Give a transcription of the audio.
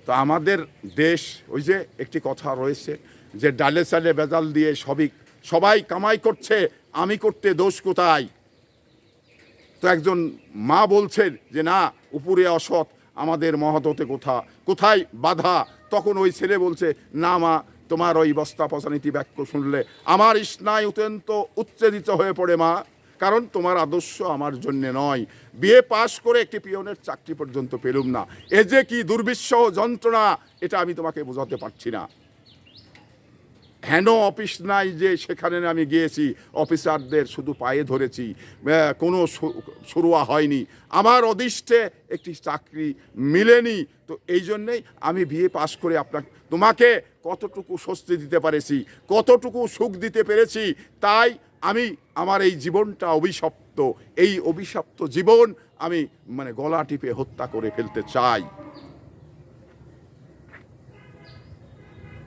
তো আমাদের দেশ, ওই যে একটি কথা রয়েছে যে ডালে চালে বেজাল দিয়ে সবাই কামাই করছে, আমি করতে দোষ কোথায়? তো একজন মা বলছেন যে না, উপরে অসৎ, আমাদের মহৎতে কোথায় বাধা? তখন ওই ছেলে বলছে, না মা, তোমার ওই বস্তা পচানীতি বাক্য শুনলে আমার স্নায়ু অত্যন্ত উত্তেজিত হয়ে পড়ে মা, কারণ তোমার আদর্শ আমার জন্য নয়। বিএ পাশ করে একটি পিয়নের চাকরি পর্যন্ত পেলুম না, এ যে কি দুর্বিষহ যন্ত্রণা, এটা আমি তোমাকে বোঝাতে পারছি না। হেন অফিস নাই যে সেখানে আমি গিয়েছি, অফিসারদের শুধু পায়ে ধরেছি, কোনো শুরুয়া হয়নি, আমার অদৃষ্টে একটি চাকরি মিলেনি। তো এই জন্যেই আমি বিএ পাশ করে তোমাকে কতটুকু স্বস্তি দিতে পেরেছি, কতটুকু সুখ দিতে পেরেছি, তাই আমি আমার এই জীবনটা অভিশপ্ত, এই অভিশপ্ত জীবন আমি গলা টিপে হত্যা করে ফেলতে চাই।